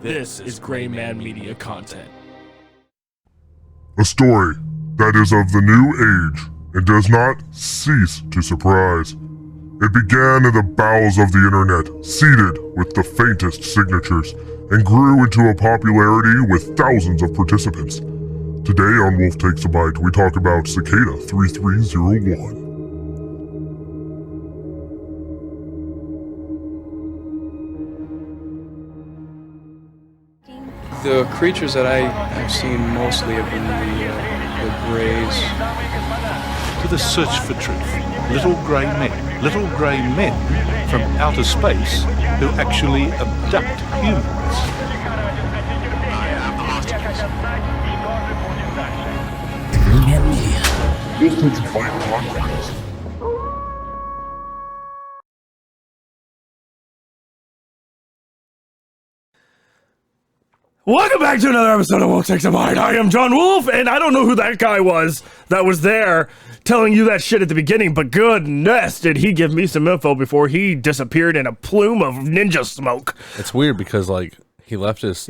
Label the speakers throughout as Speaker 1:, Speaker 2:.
Speaker 1: This is Gray Man Media content.
Speaker 2: A story that is of the new age and does not cease to surprise. It began in the bowels of the internet, seeded with the faintest signatures, and grew into a popularity with thousands of participants. Today on Wolf Takes a Bite, we talk about Cicada 3301.
Speaker 3: The creatures that I have seen mostly have been the greys.
Speaker 4: To the search for truth. Little grey men from outer space who actually abduct humans.
Speaker 2: This takes a bite podcast.
Speaker 1: Welcome back to another episode of Wolf Takes a Bite. I am John Wolf, and I don't know who that guy was that was there telling you that shit at the beginning, but goodness, did he give me some info before he disappeared in a plume of ninja smoke.
Speaker 5: It's weird because, like, he left his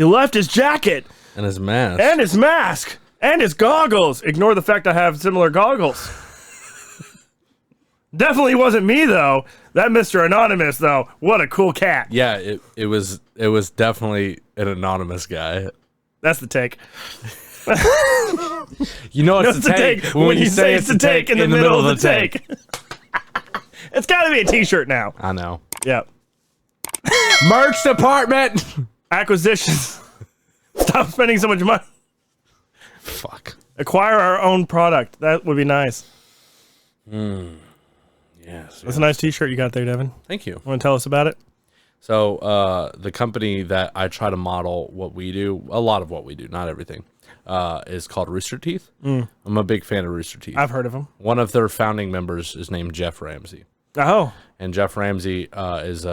Speaker 1: jacket.
Speaker 5: And his mask.
Speaker 1: And his mask. And his goggles. Ignore the fact I have similar goggles. Definitely wasn't me, though. That Mr. Anonymous, though. What a cool cat.
Speaker 5: Yeah, it was definitely an anonymous guy.
Speaker 1: That's the take.
Speaker 5: You know it's the take when you say it's the take in the middle of the take.
Speaker 1: It's got to be a t-shirt now.
Speaker 5: I know.
Speaker 1: Yep.
Speaker 5: Merch department!
Speaker 1: Acquisitions. Stop spending so much money.
Speaker 5: Fuck.
Speaker 1: Acquire our own product. That would be nice.
Speaker 5: Yes.
Speaker 1: That's a nice t-shirt you got there, Devin.
Speaker 5: Thank you.
Speaker 1: Want to tell us about it?
Speaker 5: So, the company that I try to model what we do, a lot of what we do, not everything, is called Rooster Teeth. I'm a big fan of Rooster Teeth.
Speaker 1: I've heard of them.
Speaker 5: One of their founding members is named Jeff Ramsey.
Speaker 1: Oh.
Speaker 5: And Jeff Ramsey is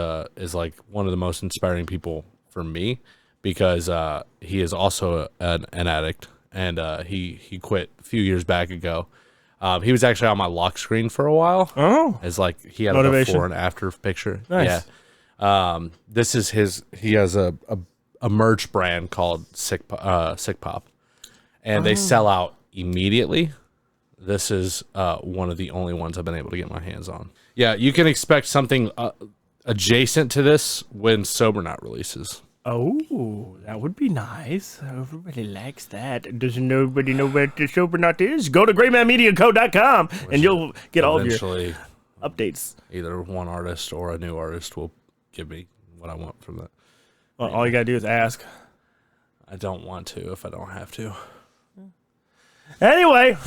Speaker 5: like one of the most inspiring people for me because he is also an addict, and he quit a few years back ago. He was actually on my lock screen for a while. Oh, as like he had
Speaker 1: motivation.
Speaker 5: A before and after picture.
Speaker 1: Nice.
Speaker 5: Yeah. This is his. He has a merch brand called Sick Pop, and they sell out immediately. This is one of the only ones I've been able to get my hands on. Yeah, you can expect something adjacent to this when Sober Not releases.
Speaker 1: Oh, that would be nice. Everybody likes that. Doesn't nobody know what the Sober Not is? Go to GrayManMediaCo.com and you'll get all of your updates.
Speaker 5: Either one artist or a new artist will give me what I want from that.
Speaker 1: Well, all you gotta do is ask.
Speaker 5: I don't want to if I don't have to.
Speaker 1: Anyway,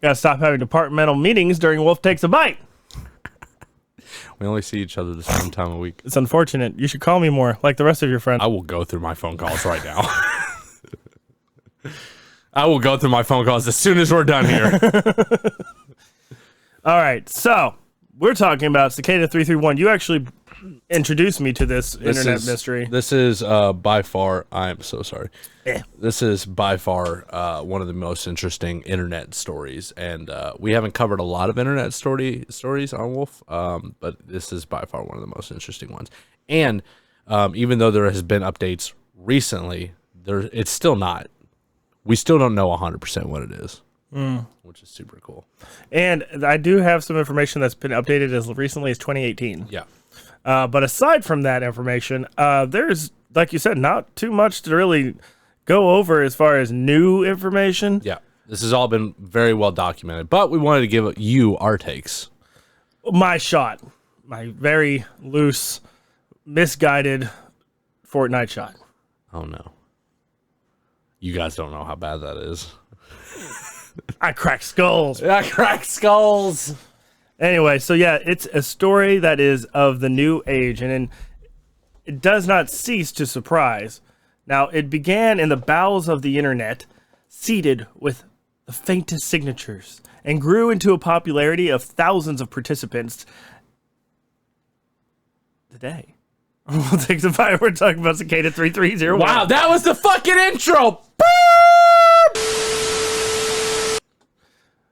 Speaker 1: gotta stop having departmental meetings during Wolf Takes a Bite.
Speaker 5: We only see each other the same time a week.
Speaker 1: It's unfortunate. You should call me more, like the rest of your friends.
Speaker 5: I will go through my phone calls right now. I will go through my phone calls as soon as we're done here.
Speaker 1: All right, so we're talking about Cicada 331. You actually introduced me to this internet mystery.
Speaker 5: This is by far, I am so sorry. This is by far one of the most interesting internet stories, and we haven't covered a lot of internet stories on Wolf, but this is by far one of the most interesting ones. And even though there has been updates recently, it's still not. We still don't know 100% what it is, which is super cool.
Speaker 1: And I do have some information that's been updated as recently as 2018.
Speaker 5: Yeah.
Speaker 1: But aside from that information, there's, like you said, not too much to really go over as far as new information.
Speaker 5: Yeah, this has all been very well documented, but we wanted to give you our takes.
Speaker 1: My shot. My very loose, misguided Fortnite shot.
Speaker 5: Oh, no. You guys don't know how bad that is.
Speaker 1: I crack skulls.
Speaker 5: I crack skulls.
Speaker 1: Anyway, so yeah, it's a story that is of the new age, and it does not cease to surprise. Now, it began in the bowels of the internet, seeded with the faintest signatures, and grew into a popularity of thousands of participants. Today, we'll take some fire. We're talking about Cicada 3301.
Speaker 5: Wow, that was the fucking intro.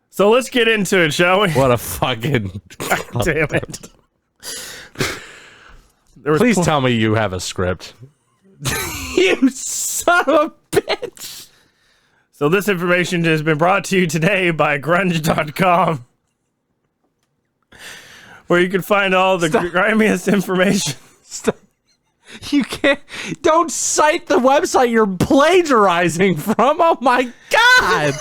Speaker 1: So let's get into it, shall we?
Speaker 5: What a fucking...
Speaker 1: God damn it.
Speaker 5: Please tell me you have a script. You son of a bitch.
Speaker 1: So this information has been brought to you today by grunge.com, where you can find all the grimiest information.
Speaker 5: Stop. You can't. Don't cite the website you're plagiarizing from. Oh my God.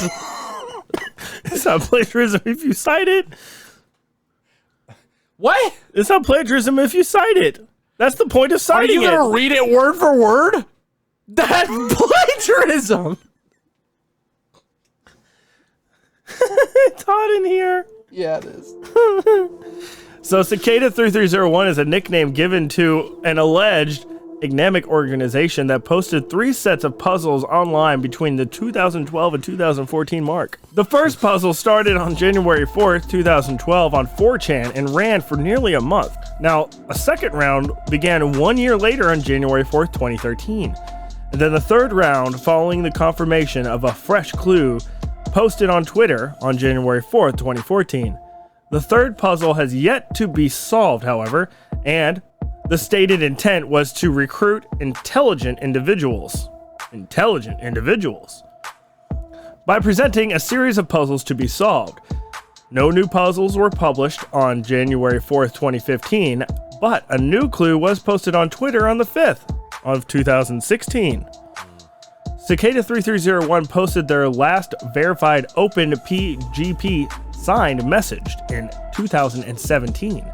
Speaker 1: It's not plagiarism if you cite it.
Speaker 5: What?
Speaker 1: It's not plagiarism if you cite it. That's the point of
Speaker 5: Are
Speaker 1: citing
Speaker 5: you
Speaker 1: it.
Speaker 5: going to read it word for word? That's plagiarism.
Speaker 1: It's hot in here.
Speaker 5: Yeah, it is.
Speaker 1: So Cicada 3301 is a nickname given to an alleged enigmatic organization that posted 3 sets of puzzles online between the 2012 and 2014 mark. The first puzzle started on January 4th, 2012 on 4chan and ran for nearly a month. Now, a second round began 1 year later on January 4th, 2013. And then the third round following the confirmation of a fresh clue posted on Twitter on January 4th, 2014. The third puzzle has yet to be solved, however, and the stated intent was to recruit intelligent individuals by presenting a series of puzzles to be solved. No new puzzles were published on January 4th, 2015, but a new clue was posted on Twitter on the 5th of 2016. Cicada 3301 posted their last verified open PGP signed message in 2017,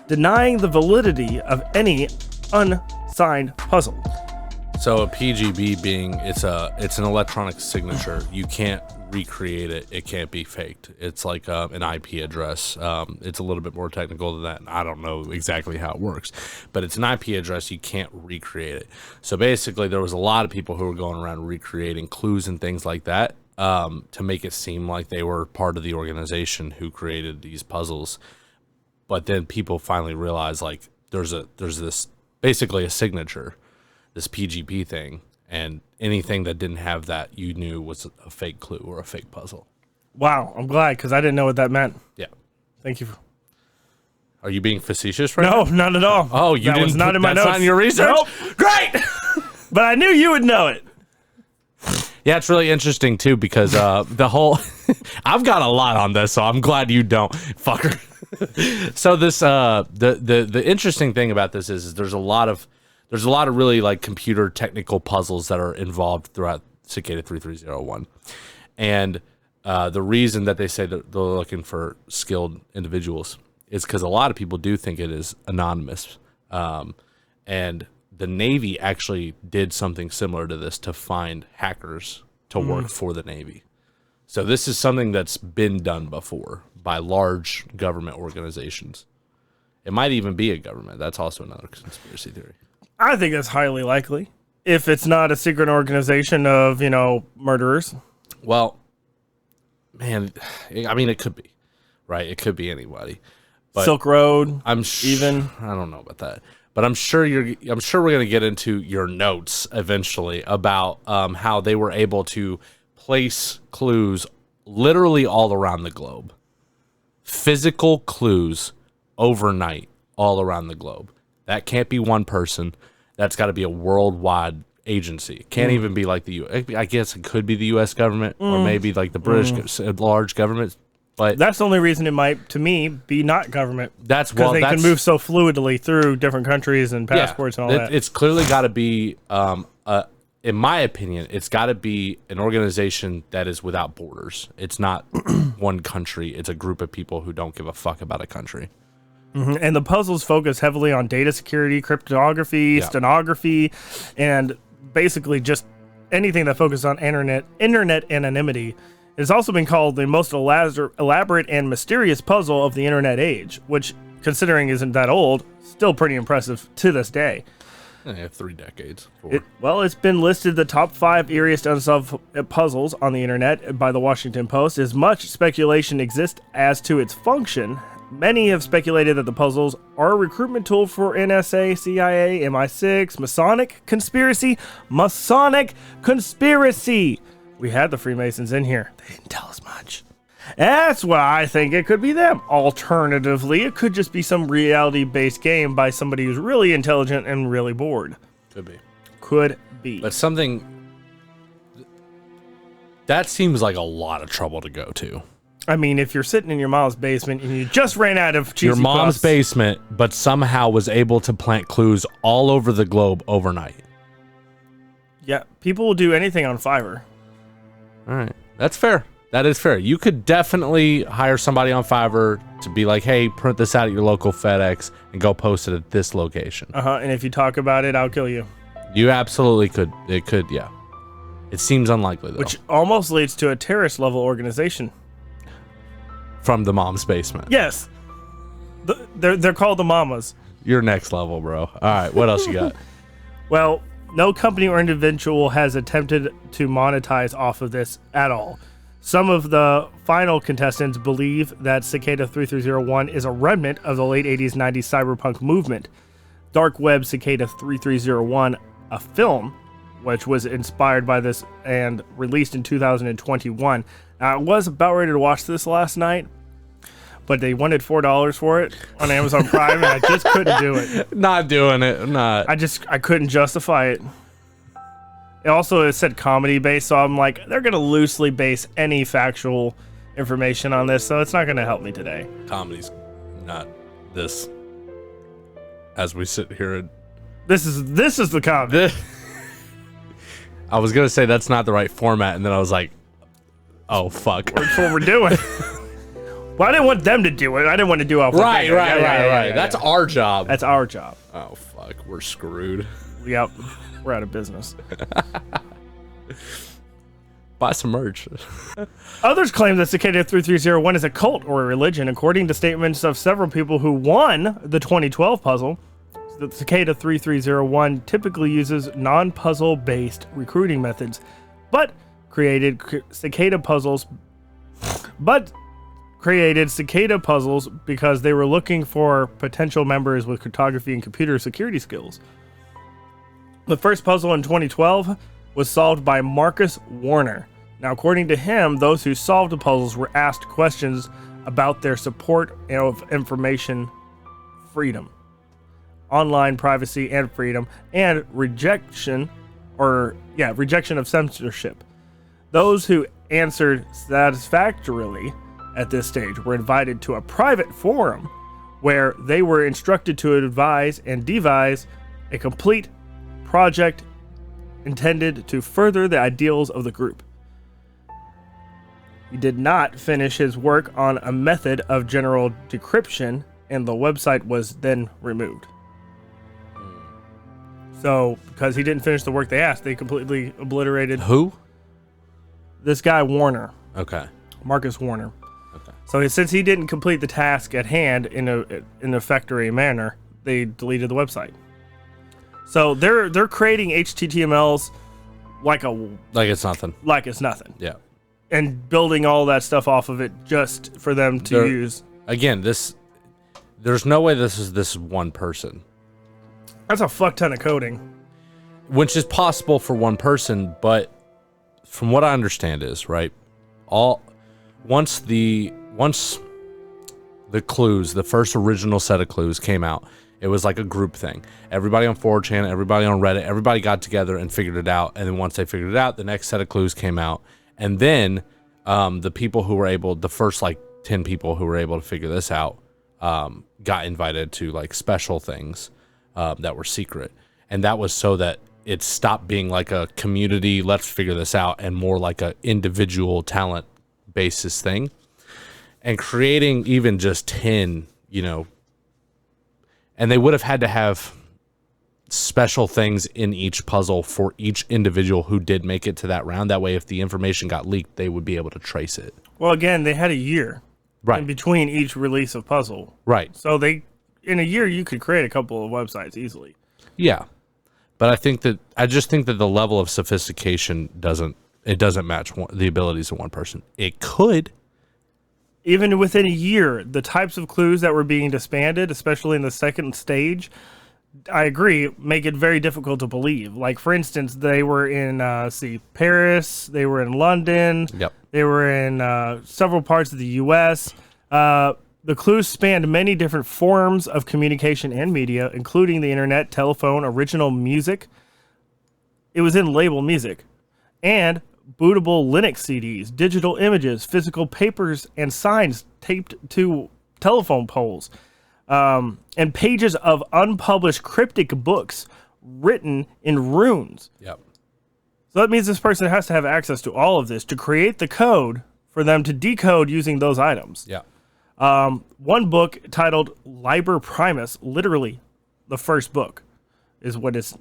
Speaker 1: denying the validity of any unsigned puzzle.
Speaker 5: So a PGB being it's an electronic signature. You can't recreate it. It can't be faked. It's like an IP address. It's a little bit more technical than that. And I don't know exactly how it works, but it's an IP address. You can't recreate it. So basically, there was a lot of people who were going around recreating clues and things like that to make it seem like they were part of the organization who created these puzzles. But then people finally realized like there's this basically a signature, this PGP thing, and anything that didn't have that you knew was a fake clue or a fake puzzle.
Speaker 1: Wow, I'm glad because I didn't know what that meant.
Speaker 5: Yeah.
Speaker 1: Thank you.
Speaker 5: Are you being facetious right now?
Speaker 1: No, not at all.
Speaker 5: Oh, you
Speaker 1: that
Speaker 5: didn't
Speaker 1: was not in my
Speaker 5: that's
Speaker 1: notes.
Speaker 5: not in your research?
Speaker 1: Nope. Great. But I knew you would know it.
Speaker 5: Yeah, it's really interesting too because the whole I've got a lot on this, so I'm glad you don't, fucker. So this the interesting thing about this is there's a lot of really like computer technical puzzles that are involved throughout Cicada 3301, and the reason that they say that they're looking for skilled individuals is because a lot of people do think it is anonymous, and the Navy actually did something similar to this to find hackers to work for the Navy. So this is something that's been done before by large government organizations. It might even be a government. That's also another conspiracy theory.
Speaker 1: I think that's highly likely. If it's not a secret organization of, murderers.
Speaker 5: Well, man, I mean, it could be, right? It could be anybody. But
Speaker 1: Silk Road.
Speaker 5: I don't know about that. But I'm sure we're going to get into your notes eventually about how they were able to place clues literally all around the globe. Physical clues overnight all around the globe. That can't be one person. That's got to be a worldwide agency. It can't even be like the U.S. I guess it could be the U.S. government or maybe like the British large government. But
Speaker 1: that's the only reason it might, to me, be not government.
Speaker 5: That's
Speaker 1: because they can move so fluidly through different countries and passports and all that.
Speaker 5: It's clearly got to be, in my opinion, it's got to be an organization that is without borders. It's not one country. It's a group of people who don't give a fuck about a country.
Speaker 1: Mm-hmm. And the puzzles focus heavily on data security, cryptography, stenography, and basically just anything that focuses on internet anonymity. It's also been called the most elaborate and mysterious puzzle of the internet age, which, considering isn't that old, still pretty impressive to this day.
Speaker 5: Yeah, 3 decades.
Speaker 1: It's been listed the top 5 eeriest unsolved puzzles on the internet by the Washington Post. As much speculation exists as to its function, many have speculated that the puzzles are a recruitment tool for NSA, CIA, MI6, Masonic conspiracy. We had the Freemasons in here. They didn't tell us much. That's why I think it could be them. Alternatively, it could just be some reality-based game by somebody who's really intelligent and really bored.
Speaker 5: Could be.
Speaker 1: could be.
Speaker 5: But something that seems like a lot of trouble to go to.
Speaker 1: I mean, if you're sitting in your mom's basement and you just ran out of cheesy
Speaker 5: Your mom's
Speaker 1: puffs,
Speaker 5: basement, but somehow was able to plant clues all over the globe overnight.
Speaker 1: Yeah, people will do anything on Fiverr.
Speaker 5: All right. That's fair. That is fair. You could definitely hire somebody on Fiverr to be like, hey, print this out at your local FedEx and go post it at this location.
Speaker 1: And if you talk about it, I'll kill you.
Speaker 5: You absolutely could. It could, yeah. It seems unlikely, though.
Speaker 1: Which almost leads to a terrorist level organization.
Speaker 5: From the mom's basement.
Speaker 1: Yes. They're called the Mamas.
Speaker 5: You're next level, bro. All right, what else you got?
Speaker 1: Well, no company or individual has attempted to monetize off of this at all. Some of the final contestants believe that Cicada 3301 is a remnant of the late 80s, 90s cyberpunk movement. Dark Web Cicada 3301, a film, which was inspired by this and released in 2021. I was about ready to watch this last night, but they wanted $4 for it on Amazon Prime, and I just couldn't do it.
Speaker 5: Not doing it. Not.
Speaker 1: I couldn't justify it. It said comedy based, so I'm like, they're gonna loosely base any factual information on this, so it's not gonna help me today.
Speaker 5: Comedy's not this. As we sit here and
Speaker 1: This is the comedy.
Speaker 5: I was gonna say that's not the right format, and then I was like, oh fuck.
Speaker 1: That's what we're doing. Well, I didn't want them to do it. I didn't want to do it.
Speaker 5: Right. That's our job.
Speaker 1: That's our job.
Speaker 5: Oh fuck, we're screwed.
Speaker 1: Yep, we're out of business.
Speaker 5: Buy some merch.
Speaker 1: Others claim that Cicada 3301 is a cult or a religion, according to statements of several people who won the 2012 puzzle. The Cicada 3301 typically uses non-puzzle based recruiting methods, but created cicada puzzles because they were looking for potential members with cryptography and computer security skills. The first puzzle in 2012 was solved by Marcus Warner. Now, according to him, those who solved the puzzles were asked questions about their support of information freedom, online privacy and freedom, and rejection of censorship. Those who answered satisfactorily at this stage were invited to a private forum where they were instructed to advise and devise a complete project intended to further the ideals of the group. He did not finish his work on a method of general decryption, and the website was then removed. So, because he didn't finish the work they asked, they completely obliterated.
Speaker 5: Who?
Speaker 1: This guy, Warner.
Speaker 5: Okay.
Speaker 1: Marcus Warner.
Speaker 5: Okay.
Speaker 1: So, since he didn't complete the task at hand in an effectory manner, they deleted the website. So, they're creating HTMLs like
Speaker 5: it's nothing.
Speaker 1: Like it's nothing.
Speaker 5: Yeah.
Speaker 1: And building all that stuff off of it just for them to use.
Speaker 5: Again, there's no way this is one person.
Speaker 1: That's a fuck ton of coding.
Speaker 5: Which is possible for one person, but from what I understand is, right, once the clues, the first original set of clues came out, it was like a group thing. Everybody on 4chan, everybody on Reddit, everybody got together and figured it out. And then once they figured it out, the next set of clues came out. And then the people who were able, the first like 10 people who were able to figure this out, got invited to like special things that were secret. And that was so that it stopped being like a community, let's figure this out, and more like a individual talent basis thing. And creating even just 10, and they would have had to have special things in each puzzle for each individual who did make it to that round. That way, if the information got leaked, they would be able to trace it.
Speaker 1: Well, again, they had a year
Speaker 5: right
Speaker 1: in between each release of puzzle.
Speaker 5: Right.
Speaker 1: So in a year, you could create a couple of websites easily.
Speaker 5: Yeah. But I just think that the level of sophistication doesn't match the abilities of one person. It could.
Speaker 1: Even within a year, the types of clues that were being disbanded, especially in the second stage, I agree, make it very difficult to believe. Like, for instance, they were in, Paris, they were in London,
Speaker 5: Yep.
Speaker 1: They were in several parts of the U.S. The clues spanned many different forms of communication and media, including the internet, telephone, original music, It was in label music. And bootable Linux CDs, digital images, physical papers, and signs taped to telephone poles, and pages of unpublished cryptic books written in runes.
Speaker 5: Yep.
Speaker 1: So that means this person has to have access to all of this to create the code for them to decode using those items.
Speaker 5: Yeah.
Speaker 1: One book titled Liber Primus, literally the first book is what it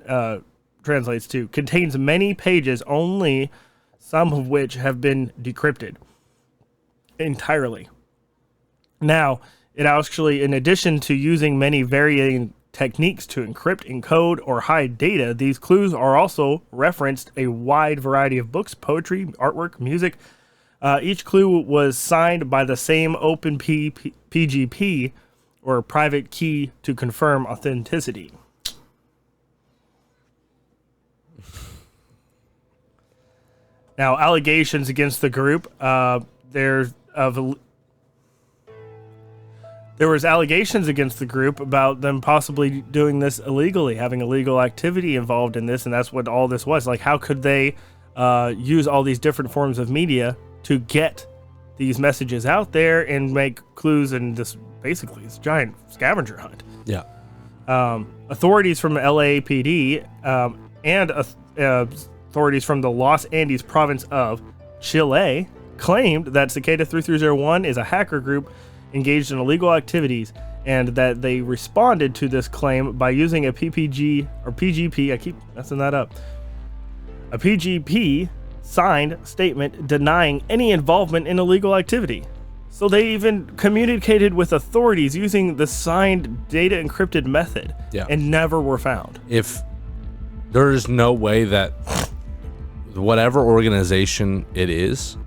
Speaker 1: translates to, contains many pages, only some of which have been decrypted entirely. Now, it actually, in addition to using many varying techniques to encrypt, encode, or hide data, these clues are also referenced a wide variety of books, poetry, artwork, music. Each clue was signed by the same open PGP, or private key, to confirm authenticity. Now, allegations against the group, there was allegations against the group about them possibly doing this illegally, having illegal activity involved in this, and that's what all this was. Like, how could they use all these different forms of media to get these messages out there and make clues in this, basically, this giant scavenger hunt?
Speaker 5: Yeah.
Speaker 1: Authorities from LAPD and authorities from the Los Andes province of Chile claimed that Cicada 3301 is a hacker group engaged in illegal activities, and that they responded to this claim by using a PPG or PGP, I keep messing that up, a PGP signed statement denying any involvement in illegal activity. So they even communicated with authorities using the signed data encrypted method, and never were found.
Speaker 5: If there is no way that whatever organization it is,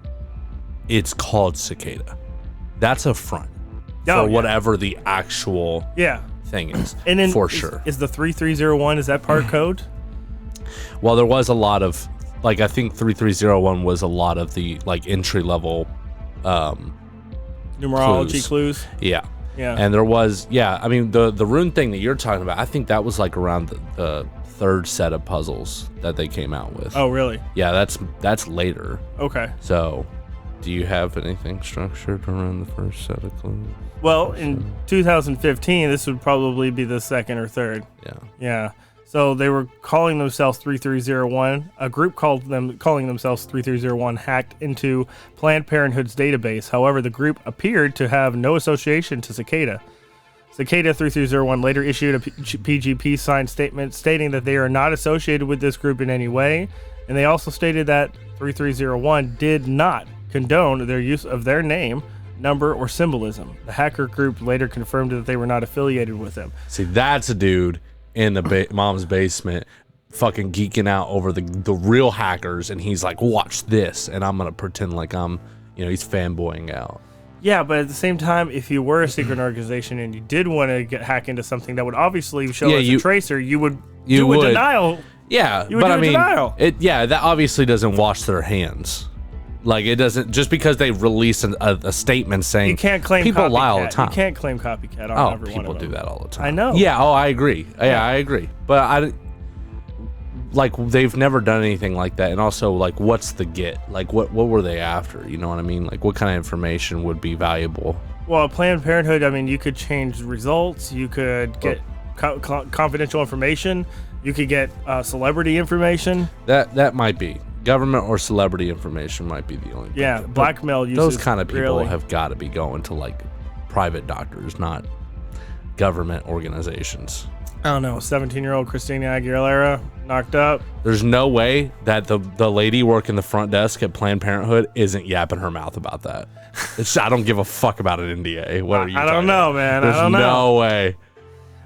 Speaker 5: it's called Cicada. That's a front for whatever the actual thing is. And then for sure.
Speaker 1: Is the 3301, is that part code?
Speaker 5: Well, there was a lot of, like, I think 3301 was a lot of the, like, entry level
Speaker 1: numerology clues.
Speaker 5: Yeah. And there was, I mean, the rune thing that you're talking about, I think that was like around the third set of puzzles that they came out with.
Speaker 1: Oh, really?
Speaker 5: Yeah, that's later.
Speaker 1: Okay.
Speaker 5: So, do you have anything structured around the first set of clues?
Speaker 1: Well, in 2015, this would probably be the second or third. Yeah. So they were calling themselves 3301. A group calling themselves 3301 hacked into Planned Parenthood's database. However, the group appeared to have no association to Cicada. Cicada 3301 later issued a PGP signed statement stating that they are not associated with this group in any way, and they also stated that 3301 did not condone their use of their name, number, or symbolism. The hacker group later confirmed that they were not affiliated with them.
Speaker 5: See, that's a dude in the mom's basement fucking geeking out over the real hackers, and he's like, watch this, and I'm gonna pretend like I'm, he's fanboying out.
Speaker 1: Yeah, but at the same time, if you were a secret organization and you did want to hack into something that would obviously show as a tracer, you would do a denial.
Speaker 5: Yeah,
Speaker 1: you would do a denial.
Speaker 5: That obviously doesn't wash their hands. Like, it doesn't, just because they release a statement saying,
Speaker 1: you can't claim
Speaker 5: people
Speaker 1: copycat.
Speaker 5: lie all the time.
Speaker 1: You can't claim copycat on every one of them.
Speaker 5: People do that all the time.
Speaker 1: I know.
Speaker 5: Yeah, I agree. Yeah, I agree. But they've never done anything like that. And also, like, what's the get? Like, what were they after? You know what I mean? Like, what kind of information would be valuable?
Speaker 1: Well, Planned Parenthood, I mean, you could change results. You could get confidential information. You could get celebrity information.
Speaker 5: That might be. Government or celebrity information might be the only thing.
Speaker 1: Yeah, blackmail uses.
Speaker 5: Those kind of people have got to be going to, like, private doctors, not government organizations.
Speaker 1: I don't know. 17-year-old Christina Aguilera knocked up.
Speaker 5: There's no way that the lady working the front desk at Planned Parenthood isn't yapping her mouth about that. I don't give a fuck about an NDA. What are you?
Speaker 1: I don't know, man.
Speaker 5: There's
Speaker 1: I don't know.
Speaker 5: No way.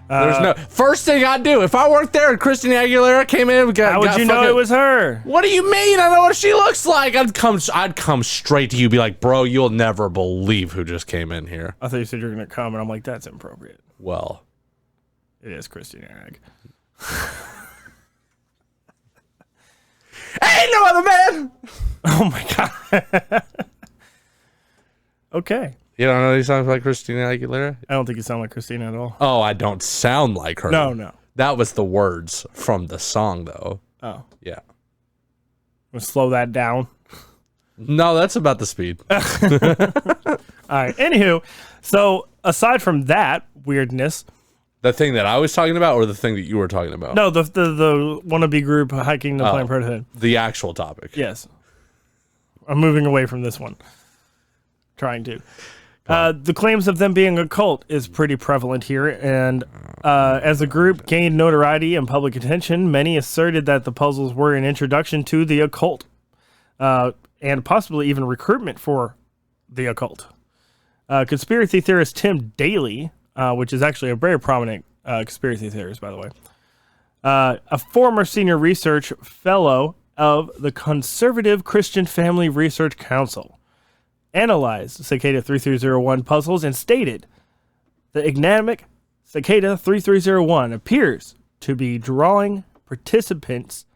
Speaker 5: There's no first thing I'd do if I worked there and Christina Aguilera came in.
Speaker 1: How would you know it was her?
Speaker 5: What do you mean? I know what she looks like. I'd come straight to you, be like, bro, you'll never believe who just came in here.
Speaker 1: I thought you said you were gonna come, and I'm like, that's inappropriate.
Speaker 5: Well,
Speaker 1: it is Christina Ag.
Speaker 5: Ain't no other man.
Speaker 1: Oh my god. Okay.
Speaker 5: You don't know any songs like Christina Aguilera?
Speaker 1: I don't think you sound like Christina at all.
Speaker 5: Oh, I don't sound like her.
Speaker 1: No.
Speaker 5: That was the words from the song, though.
Speaker 1: Oh,
Speaker 5: Yeah.
Speaker 1: we'll slow that down.
Speaker 5: No, that's about the speed.
Speaker 1: All right. Anywho, so aside from that weirdness,
Speaker 5: The thing that I was talking about, or the thing that you were talking about?
Speaker 1: no, the wannabe group hiking the Planned Parenthood.
Speaker 5: The actual topic.
Speaker 1: Yes, I'm moving away from this one. Trying to. The claims of them being a cult is pretty prevalent here, and as the group gained notoriety and public attention, many asserted that the puzzles were an introduction to the occult, and possibly even recruitment for the occult. Conspiracy theorist Tim Daly, which is actually a very prominent conspiracy theorist, by the way, a former senior research fellow of the Conservative Christian Family Research Council, analyzed Cicada 3301 puzzles and stated the enigmatic Cicada 3301 appears to be drawing participants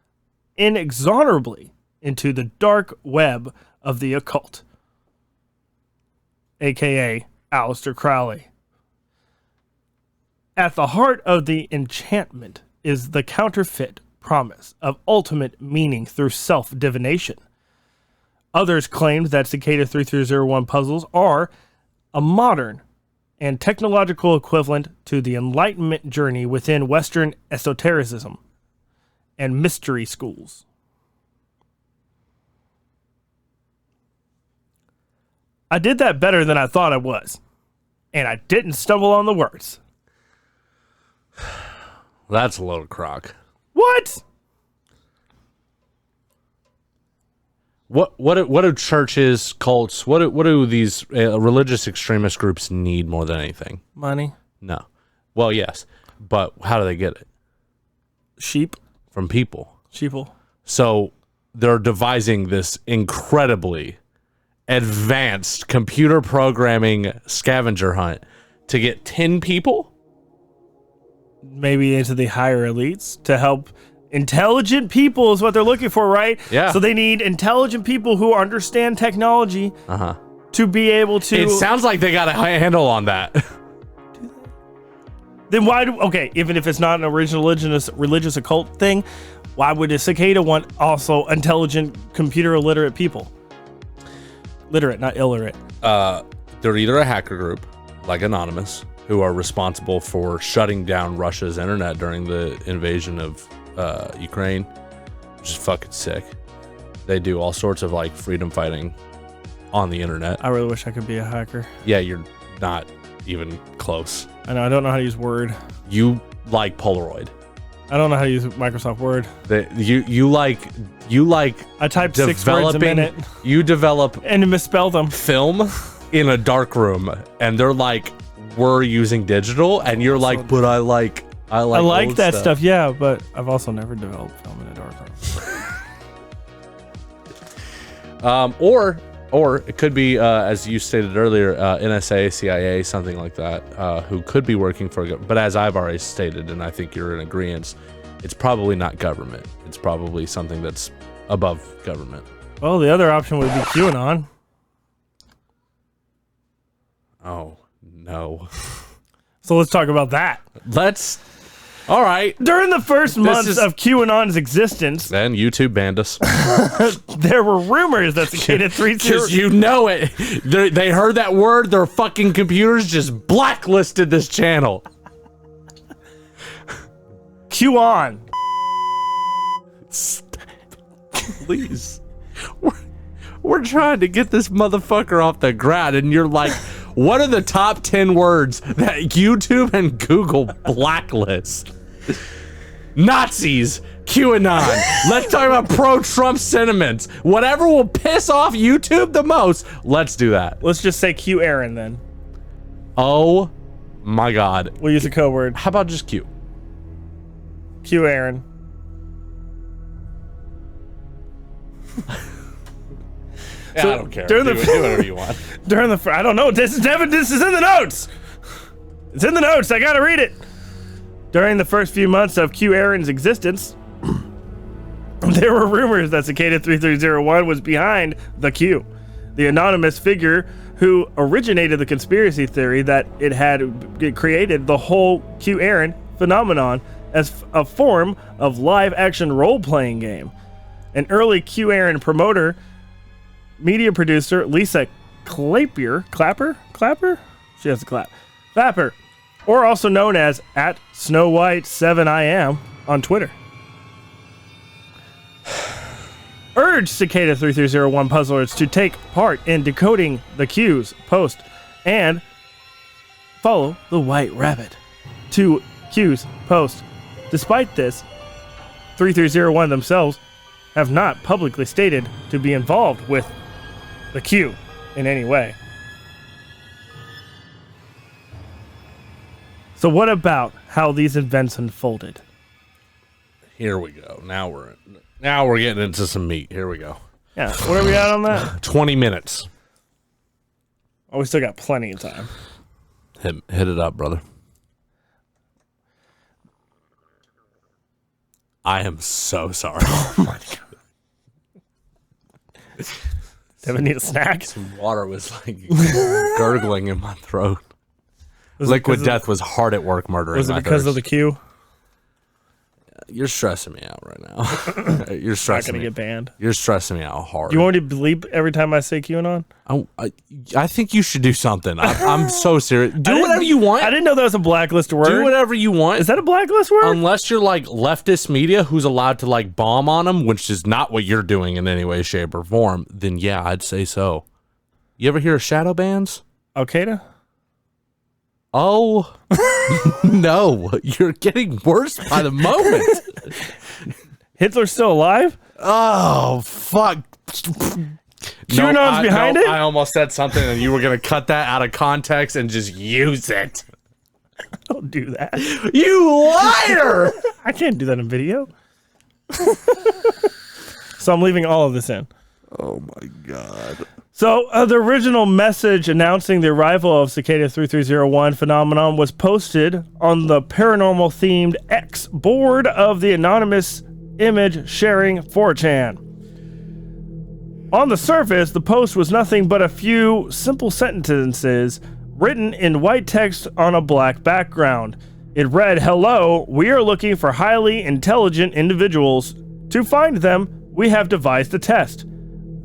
Speaker 1: inexorably into the dark web of the occult, aka Aleister Crowley. At the heart of the enchantment is the counterfeit promise of ultimate meaning through self-divination. Others claimed that Cicada 3301 puzzles are a modern and technological equivalent to the Enlightenment journey within Western esotericism and mystery schools. I did that better than I thought I was, and I didn't stumble on the words.
Speaker 5: That's a load of crock.
Speaker 1: What?
Speaker 5: What do churches, cults, what do these religious extremist groups need more than anything?
Speaker 1: Money.
Speaker 5: No. Well, yes, but how do they get it?
Speaker 1: Sheep.
Speaker 5: From people.
Speaker 1: Sheeple.
Speaker 5: So they're devising this incredibly advanced computer programming scavenger hunt to get 10 people?
Speaker 1: Maybe into the higher elites to help. Intelligent people is what they're looking for, right?
Speaker 5: Yeah.
Speaker 1: So they need intelligent people who understand technology to be able to.
Speaker 5: It sounds like they got a handle on that.
Speaker 1: Then why do? Okay, even if it's not an original religious occult thing, why would a cicada want also intelligent, computer illiterate people? Literate, not illiterate.
Speaker 5: They're either a hacker group, like Anonymous, who are responsible for shutting down Russia's internet during the invasion of Ukraine, which is fucking sick. They do all sorts of like freedom fighting on the internet.
Speaker 1: I really wish I could be a hacker.
Speaker 5: Yeah, you're not even close.
Speaker 1: I know, I don't know how to use Word.
Speaker 5: You like Polaroid.
Speaker 1: I don't know how to use Microsoft Word.
Speaker 5: You like
Speaker 1: I type 6 words a minute.
Speaker 5: You develop
Speaker 1: and misspell them.
Speaker 5: film in a dark room, and they're like, we're using digital, and you're like, but I like old
Speaker 1: that stuff, yeah, but I've also never developed film in a dark room.
Speaker 5: Or it could be, as you stated earlier, NSA, CIA, something like that, who could be working for. But as I've already stated, and I think you're in agreement, it's probably not government. It's probably something that's above government.
Speaker 1: Well, the other option would be QAnon.
Speaker 5: Oh no.
Speaker 1: So let's talk about that.
Speaker 5: All right.
Speaker 1: During the first months of QAnon's existence,
Speaker 5: Then YouTube banned us.
Speaker 1: there were rumors that Cicada 3301.
Speaker 5: Because you know it. They heard that word, their fucking computers just blacklisted this channel.
Speaker 1: QAnon.
Speaker 5: Please. We're trying to get this motherfucker off the ground, and you're like, what are the top 10 words that YouTube and Google blacklist? Nazis, QAnon. Let's talk about pro-Trump sentiments. Whatever will piss off YouTube the most, let's do that.
Speaker 1: Let's just say Q Aaron then.
Speaker 5: Oh my God.
Speaker 1: We'll use a code word.
Speaker 5: How about just Q?
Speaker 1: Q Aaron.
Speaker 5: Yeah,
Speaker 1: So,
Speaker 5: I don't care.
Speaker 1: during
Speaker 5: Do
Speaker 1: the-
Speaker 5: whatever you want.
Speaker 1: During the I don't know. This is Devin. This is in the notes. It's in the notes. I gotta read it. During the first few months of Q Aaron's existence, there were rumors that Cicada 3301 was behind the Q, the anonymous figure who originated the conspiracy theory that it had created the whole Q Aaron phenomenon as a form of live-action role-playing game. An early QAnon promoter, media producer Lisa Clapper? She has a clap. Clapper, or also known as @SnowWhite7IAM on Twitter, urged Cicada 3301 puzzlers to take part in decoding the Q's post and follow the White Rabbit to Q's post. Despite this, 3301 themselves have not publicly stated to be involved with the Q in any way. So what about how these events unfolded?
Speaker 5: Here we go. Now we're getting into some meat. Here we go.
Speaker 1: Yeah, what are we at on that?
Speaker 5: 20 minutes.
Speaker 1: Oh, we still got plenty of time.
Speaker 5: Hit it up, brother. I am so sorry.
Speaker 1: Oh my god. Devin need a snack?
Speaker 5: Some water was like gurgling in my throat. Liquid death was hard at work murdering.
Speaker 1: Was it because of the Q?
Speaker 5: You're stressing me out right now. You're stressing
Speaker 1: Not
Speaker 5: me.
Speaker 1: gonna get banned.
Speaker 5: You're stressing me out hard.
Speaker 1: Do you want me to bleep every time I say QAnon?
Speaker 5: I think you should do something. I'm so serious. Do whatever you want.
Speaker 1: I didn't know that was a blacklist word.
Speaker 5: Do whatever you want.
Speaker 1: Is that a blacklist word?
Speaker 5: Unless you're like leftist media who's allowed to like bomb on them, which is not what you're doing in any way, shape, or form, then yeah, I'd say so. You ever hear of shadow bans?
Speaker 1: Al-Qaeda?
Speaker 5: Oh, no. You're getting worse by the moment.
Speaker 1: Hitler's still alive?
Speaker 5: Oh, fuck.
Speaker 1: QAnon's behind it?
Speaker 5: I almost said something and you were going to cut that out of context and just use it.
Speaker 1: Don't do that.
Speaker 5: You liar!
Speaker 1: I can't do that in video. So I'm leaving all of this in.
Speaker 5: Oh, my God.
Speaker 1: So the original message announcing the arrival of Cicada 3301 phenomenon was posted on the paranormal themed X board of the anonymous image sharing 4chan. On the surface, the post was nothing but a few simple sentences written in white text on a black background. It read, "Hello, we are looking for highly intelligent individuals. To find them, we have devised a test.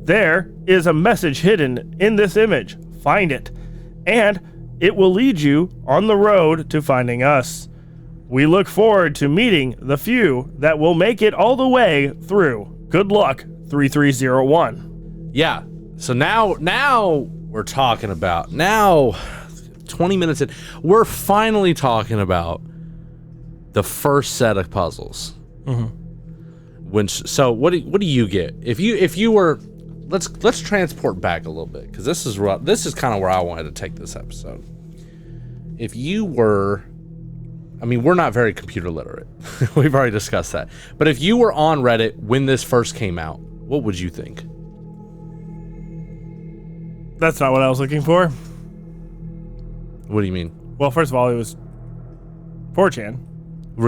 Speaker 1: There is a message hidden in this image. Find it, and it will lead you on the road to finding us. We look forward to meeting the few that will make it all the way through. Good luck, 3301.
Speaker 5: Yeah. So now we're talking about 20 minutes in. We're finally talking about the first set of puzzles. Mm-hmm. So what do you get if you were? Let's transport back a little bit because this is kind of where I wanted to take this episode. If you were, I mean, we're not very computer literate. We've already discussed that. But if you were on Reddit when this first came out, what would you think?
Speaker 1: That's not what I was looking for.
Speaker 5: What do you mean?
Speaker 1: Well, first of all, it was 4chan.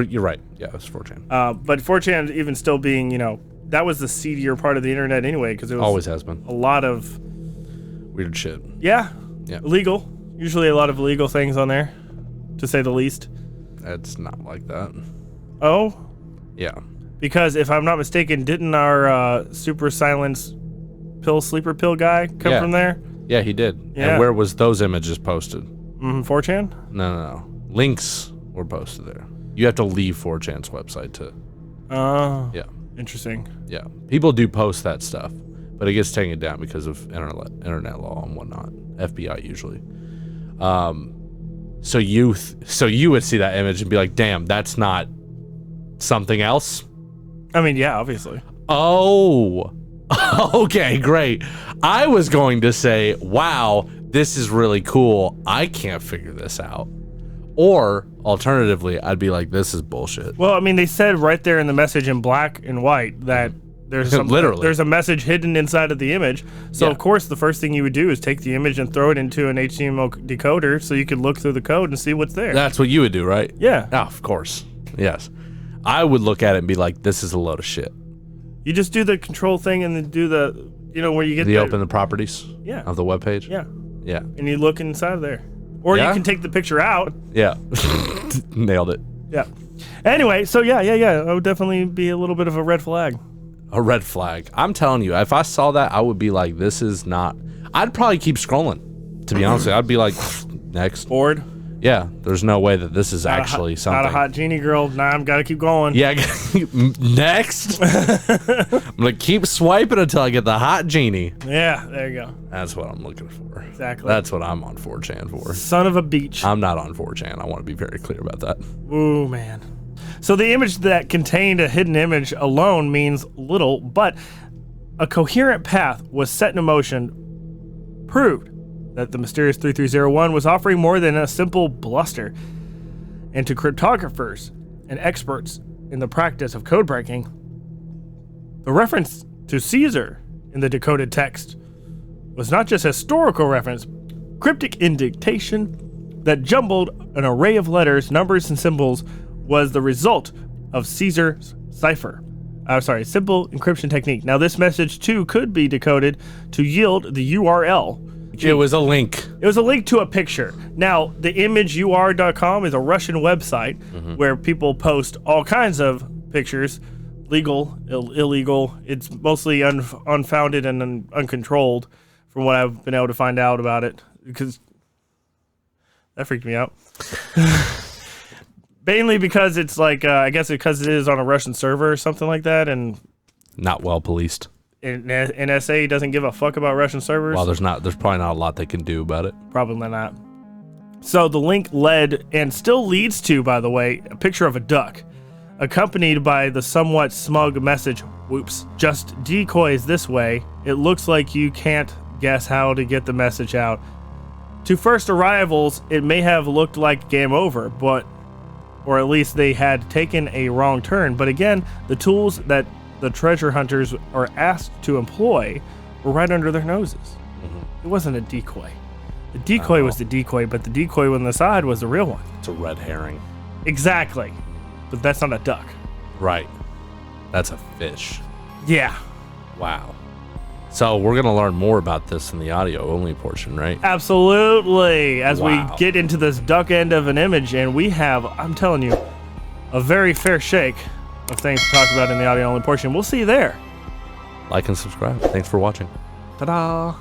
Speaker 5: You're right. Yeah, it was 4chan.
Speaker 1: But 4chan even still being, that was the seedier part of the internet anyway, because it was
Speaker 5: always has been
Speaker 1: a lot of
Speaker 5: weird shit.
Speaker 1: Yeah. Illegal. Usually a lot of illegal things on there, to say the least.
Speaker 5: It's not like that.
Speaker 1: Oh?
Speaker 5: Yeah.
Speaker 1: Because if I'm not mistaken, didn't our super silence sleeper pill guy come from there?
Speaker 5: Yeah, he did.
Speaker 1: Yeah.
Speaker 5: And where was those images posted?
Speaker 1: 4chan?
Speaker 5: No. Links were posted there. You have to leave 4chan's website to. Yeah.
Speaker 1: Interesting.
Speaker 5: Yeah. People do post that stuff, but it gets taken down because of internet law and whatnot. FBI usually. So you would see that image and be like, damn, that's not something else?
Speaker 1: I mean, yeah, obviously.
Speaker 5: Oh, okay, great. I was going to say, wow, this is really cool. I can't figure this out. Or alternatively, I'd be like, this is bullshit.
Speaker 1: Well, I mean, they said right there in the message in black and white that there's there's a message hidden inside of the image. So of course, the first thing you would do is take the image and throw it into an HTML decoder so you could look through the code and see what's there.
Speaker 5: That's what you would do, right?
Speaker 1: Yeah.
Speaker 5: Oh, of course. Yes. I would look at it and be like, this is a load of shit.
Speaker 1: You just do the control thing and then do the, where you get
Speaker 5: open the properties of the webpage?
Speaker 1: Yeah.
Speaker 5: Yeah.
Speaker 1: And you look inside of there. Or you can take the picture out.
Speaker 5: Yeah. Nailed it.
Speaker 1: Yeah. Anyway, so yeah, it would definitely be a little bit of a red flag.
Speaker 5: A red flag. I'm telling you, if I saw that, I would be like, this is not. I'd probably keep scrolling. To be honest with you, I'd be like, next.
Speaker 1: Bored?
Speaker 5: Yeah, there's no way that this is actually something.
Speaker 1: Not a hot genie girl. Nah, I'm gotta keep going.
Speaker 5: Yeah, next. I'm gonna keep swiping until I get the hot genie.
Speaker 1: Yeah, there you go.
Speaker 5: That's what I'm looking for.
Speaker 1: Exactly.
Speaker 5: That's what I'm on 4chan for.
Speaker 1: Son of a beach.
Speaker 5: I'm not on 4chan. I want to be very clear about that.
Speaker 1: Ooh, man. So the image that contained a hidden image alone means little, but a coherent path was set in motion, proved that the mysterious 3301 was offering more than a simple bluster. And to cryptographers and experts in the practice of code breaking, the reference to Caesar in the decoded text was not just historical reference, cryptic indication that jumbled an array of letters, numbers, and symbols was the result of Caesar's cipher. Simple encryption technique. Now, this message too could be decoded to yield the URL.
Speaker 5: It was a link.
Speaker 1: It was a link to a picture. Now, the imageur.com is a Russian website where people post all kinds of pictures, legal, illegal. It's mostly unfounded and uncontrolled, from what I've been able to find out about it, because that freaked me out. Mainly because it's like, I guess because it is on a Russian server or something like that, and
Speaker 5: not well policed.
Speaker 1: NSA doesn't give a fuck about Russian servers.
Speaker 5: Well, there's probably not a lot they can do about it.
Speaker 1: Probably not. So the link led, and still leads to, by the way, a picture of a duck, accompanied by the somewhat smug message, whoops, just decoys this way. It looks like you can't guess how to get the message out. To first arrivals, it may have looked like game over, or at least they had taken a wrong turn. But again, the tools that the treasure hunters are asked to employ were right under their noses. It wasn't a decoy. The decoy was the decoy, but the decoy on the side was the real one.
Speaker 5: It's a red herring.
Speaker 1: Exactly. But that's not a duck.
Speaker 5: Right. That's a fish.
Speaker 1: Yeah.
Speaker 5: Wow. So we're going to learn more about this in the audio only portion, right?
Speaker 1: Absolutely. As
Speaker 5: Wow.
Speaker 1: we get into this duck end of an image, and we have, I'm telling you, a very fair shake of things to talk about in the audio only portion. We'll see you there.
Speaker 5: Like and subscribe. Thanks for watching.
Speaker 1: Ta-da.